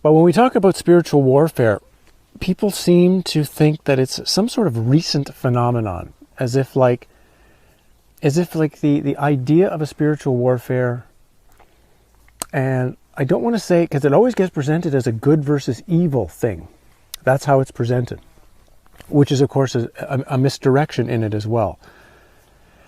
But when we talk about spiritual warfare, people seem to think that it's some sort of recent phenomenon, as if like the idea of a spiritual warfare, and I don't want to say, because it always gets presented as a good versus evil thing. That's how it's presented, which is, of course, a misdirection in it as well.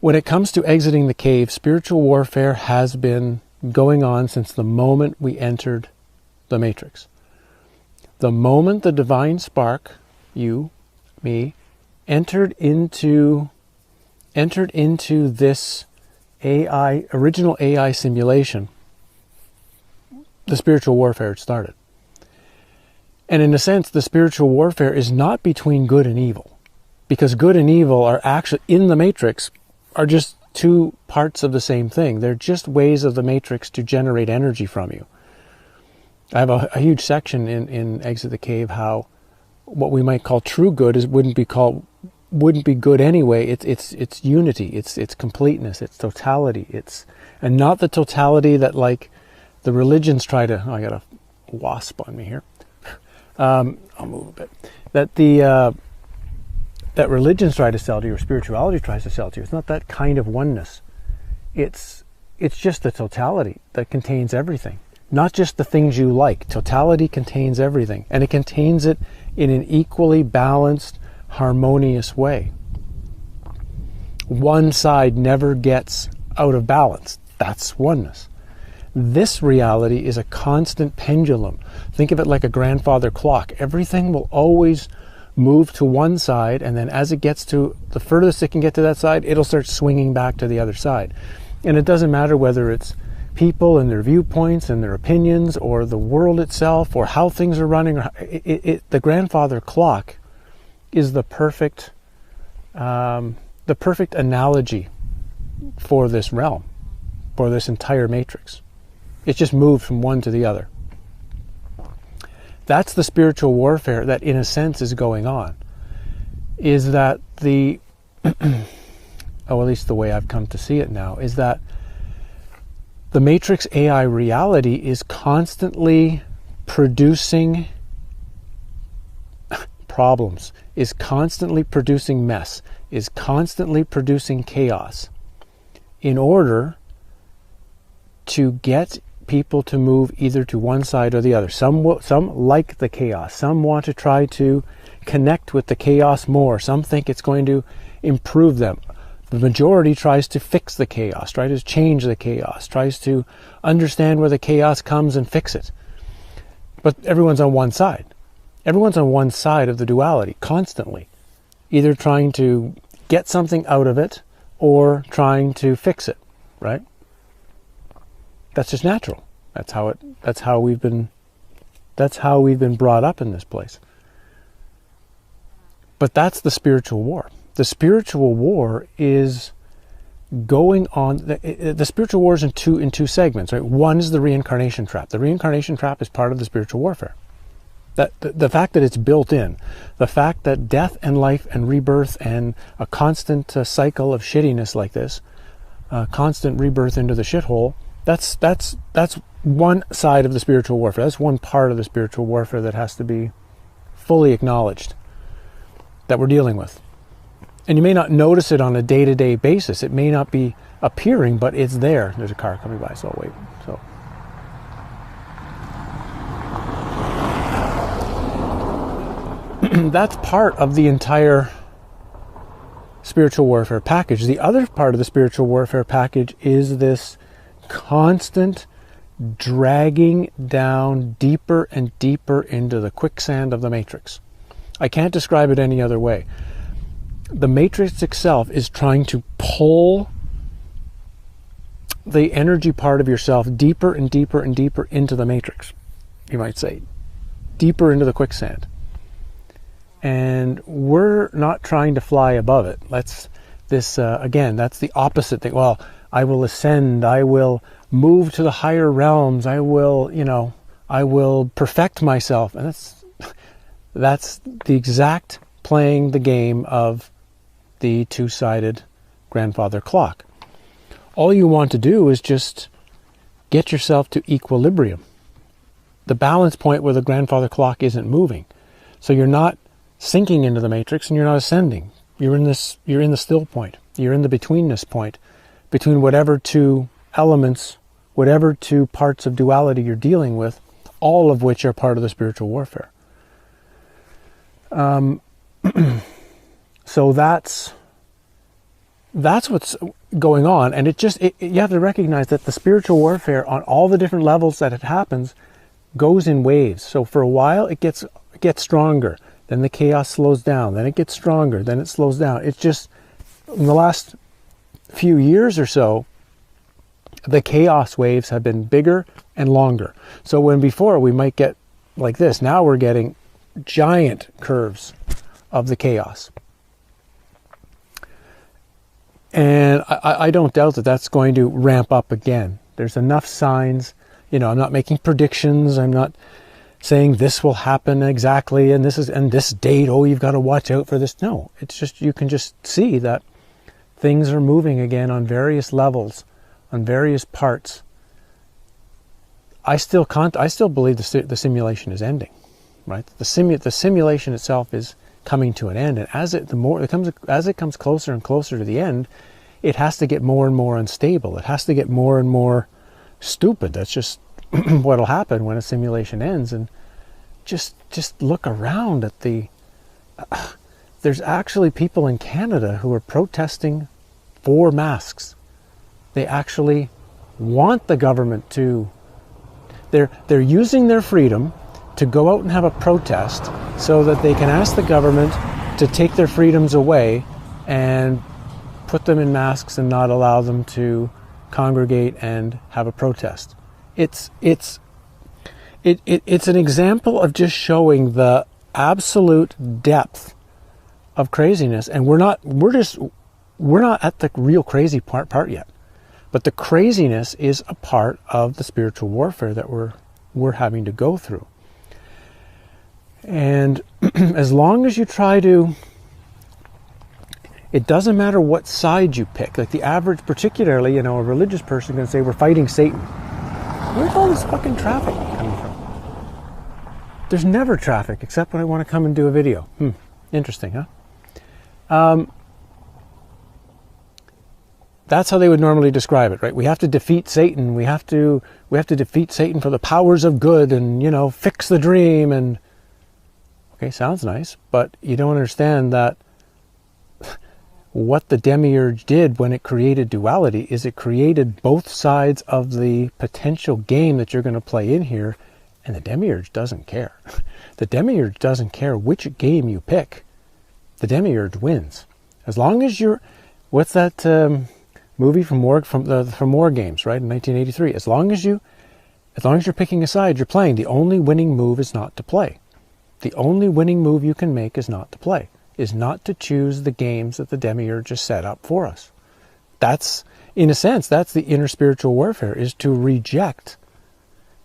When it comes to exiting the cave, spiritual warfare has been going on since the moment we entered the Matrix. The moment the divine spark, you, me, entered into this original AI simulation, the spiritual warfare had started. And in a sense, the spiritual warfare is not between good and evil, because good and evil are actually, in the Matrix, are just two parts of the same thing. They're just ways of the Matrix to generate energy from you. I have a huge section in Exit the Cave how what we might call true good wouldn't be good anyway. It's unity, it's completeness, it's totality, and not the totality that like the religions try to. Oh, I got a wasp on me here. I'll move a bit. That religions try to sell to you, or spirituality tries to sell to you. It's not that kind of oneness. It's just the totality that contains everything. Not just the things you like. Totality contains everything. And it contains it in an equally balanced, harmonious way. One side never gets out of balance. That's oneness. This reality is a constant pendulum. Think of it like a grandfather clock. Everything will always move to one side, and then as it gets to the furthest it can get to that side, it'll start swinging back to the other side. And it doesn't matter whether it's people and their viewpoints and their opinions, or the world itself, or how things are running. The grandfather clock is the perfect analogy for this realm, for this entire Matrix. It's just moved from one to the other. That's the spiritual warfare that, in a sense, is going on. Is that at least the way I've come to see it now, is that the Matrix AI reality is constantly producing problems, is constantly producing mess, is constantly producing chaos in order to get people to move either to one side or the other. Some like the chaos. Some want to try to connect with the chaos more. Some think it's going to improve them. The majority tries to fix the chaos, tries to change the chaos, tries to understand where the chaos comes and fix it. But everyone's on one side. Everyone's on one side of the duality, constantly. Either trying to get something out of it or trying to fix it, right? That's just natural. That's how we've been brought up in this place. But that's the spiritual war. The spiritual war is going on. The spiritual war is in two segments, right? One is the reincarnation trap. The reincarnation trap is part of the spiritual warfare. That the fact that it's built in, the fact that death and life and rebirth and a constant cycle of shittiness like this, constant rebirth into the shithole. That's one side of the spiritual warfare. That's one part of the spiritual warfare that has to be fully acknowledged, that we're dealing with. And you may not notice it on a day-to-day basis. It may not be appearing, but it's there. There's a car coming by, so I'll wait. So that's part of the entire spiritual warfare package. The other part of the spiritual warfare package is this constant dragging down deeper and deeper into the quicksand of the Matrix. I can't describe it any other way. The Matrix itself is trying to pull the energy part of yourself deeper and deeper and deeper into the Matrix, you might say, deeper into the quicksand. And we're not trying to fly above it. Again, that's the opposite thing. Well, I will ascend, I will move to the higher realms, I will perfect myself. And that's the exact playing the game of the two-sided grandfather clock. All you want to do is just get yourself to equilibrium. the balance point where the grandfather clock isn't moving. So you're not sinking into the matrix and you're not ascending. You're in the still point. You're in the betweenness point between whatever two elements, whatever two parts of duality you're dealing with, all of which are part of the spiritual warfare. So that's what's going on, and you have to recognize that the spiritual warfare on all the different levels that it happens goes in waves. So for a while it gets stronger, then the chaos slows down, then it gets stronger, then it slows down. It's just in the last few years or so, the chaos waves have been bigger and longer. So when before we might get like this, now we're getting giant curves of the chaos. And I don't doubt that that's going to ramp up again. There's enough signs. I'm not making predictions. I'm not saying this will happen exactly and this date, oh, you've got to watch out for this. No, it's just, you can just see that things are moving again on various levels, on various parts. I still believe the simulation is ending, right? The simulation itself is coming to an end, and as it comes closer and closer to the end, it has to get more and more unstable. It has to get more and more stupid. That's just what'll happen when a simulation ends. And just look around at there's actually people in Canada who are protesting for masks. They actually want the government to. They're using their freedom to go out and have a protest so that they can ask the government to take their freedoms away and put them in masks and not allow them to congregate and have a protest. It's an example of just showing the absolute depth of craziness, and we're not at the real crazy part yet. But the craziness is a part of the spiritual warfare that we're having to go through. And as long as you try to, it doesn't matter what side you pick. Like the average, particularly, a religious person is going to say, we're fighting Satan. Where's all this fucking traffic coming from? There's never traffic except when I want to come and do a video. Interesting, huh? That's how they would normally describe it, right? We have to defeat Satan. We have to defeat Satan for the powers of good and, fix the dream. And okay, sounds nice, but you don't understand that what the demiurge did when it created duality is it created both sides of the potential game that you're going to play in here, and the demiurge doesn't care. The demiurge doesn't care which game you pick. The demiurge wins. As long as you're, what's that movie from War Games, right, in 1983? As long as you're picking a side, you're playing. The only winning move is not to play. The only winning move you can make is not to play, is not to choose the games that the demiurge has set up for us. That's, in a sense, that's the inner spiritual warfare, is to reject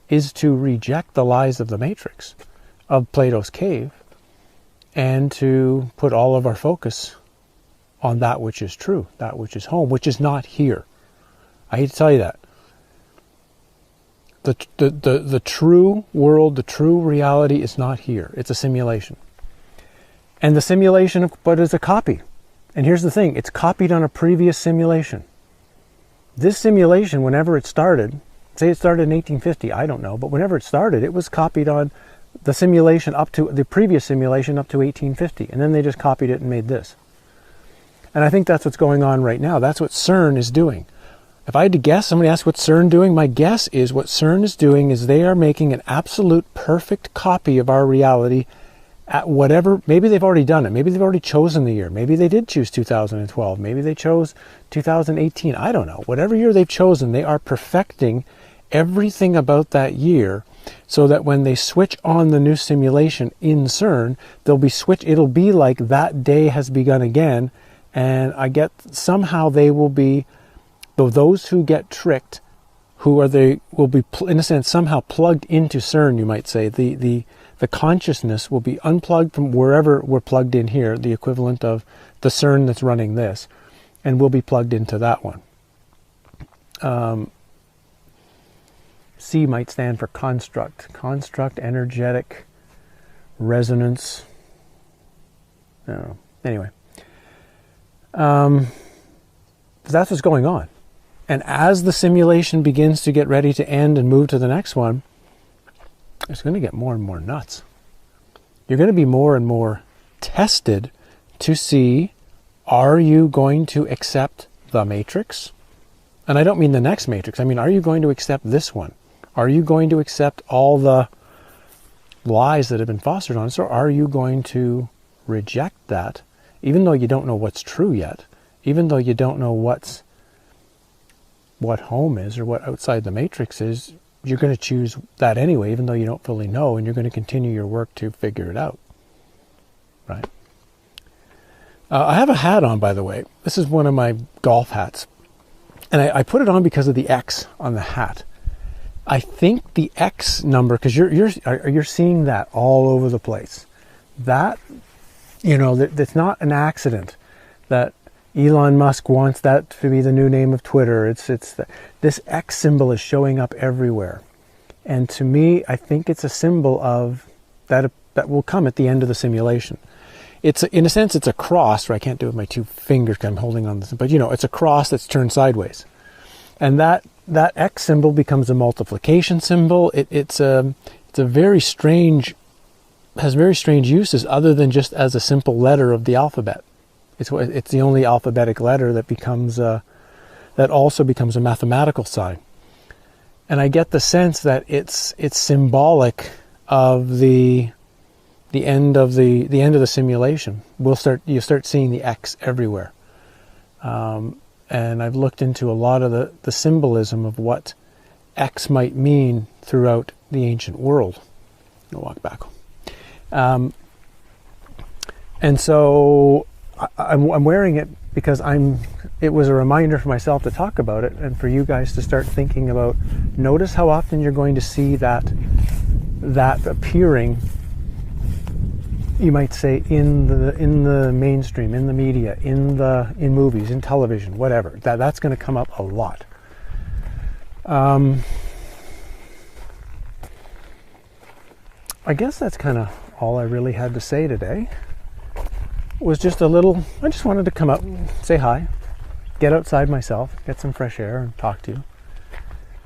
the lies of the matrix, of Plato's cave, and to put all of our focus on that which is true, that which is home, which is not here. I hate to tell you that. The true world, the true reality is not here. It's a simulation. And the simulation, but is a copy. And here's the thing, it's copied on a previous simulation. This simulation, whenever it started, say it started in 1850, I don't know, but whenever it started, it was copied on the simulation up to, the previous simulation up to 1850. And then they just copied it and made this. And I think that's what's going on right now. That's what CERN is doing. If I had to guess, somebody asked what's CERN doing, my guess is what CERN is doing is they are making an absolute perfect copy of our reality at whatever, maybe they've already done it. Maybe they've already chosen the year. Maybe they did choose 2012. Maybe they chose 2018. I don't know. Whatever year they've chosen, they are perfecting everything about that year so that when they switch on the new simulation in CERN, it'll be like that day has begun again. And I get somehow they will be, though those who get tricked, will be in a sense somehow plugged into CERN, you might say. The consciousness will be unplugged from wherever we're plugged in here, the equivalent of the CERN that's running this, and we'll be plugged into that one. C might stand for construct. Construct, energetic, resonance. I don't know. Anyway. That's what's going on. And as the simulation begins to get ready to end and move to the next one, it's going to get more and more nuts. You're going to be more and more tested to see, are you going to accept the matrix? And I don't mean the next matrix. I mean, are you going to accept this one? Are you going to accept all the lies that have been fostered on us? Or are you going to reject that, even though you don't know what's true yet, even though you don't know what home is or what outside the matrix is? You're going to choose that anyway, even though you don't fully know, and you're going to continue your work to figure it out. Right? I have a hat on, by the way. This is one of my golf hats. And I put it on because of the X on the hat. I think the X number, because you're seeing that all over the place. That, that's not an accident that Elon Musk wants that to be the new name of Twitter. This X symbol is showing up everywhere. And to me, I think it's a symbol of that will come at the end of the simulation. It's, in a sense, it's a cross, or I can't do it with my two fingers because I'm holding on this, but it's a cross that's turned sideways. And that X symbol becomes a multiplication symbol. It's a very strange, has very strange uses other than just as a simple letter of the alphabet. It's the only alphabetic letter that becomes that also becomes a mathematical sign. And I get the sense that it's symbolic of the end of the simulation. You start seeing the X everywhere. And I've looked into a lot of the symbolism of what X might mean throughout the ancient world. I'll walk back. And so I'm wearing it because it was a reminder for myself to talk about it, and for you guys to start thinking about, notice how often you're going to see that appearing, you might say, in the mainstream, in the media, in movies, in television, whatever. That's going to come up a lot. I guess that's kind of all I really had to say today. Was just I just wanted to come up, say hi, get outside myself, get some fresh air and talk to you.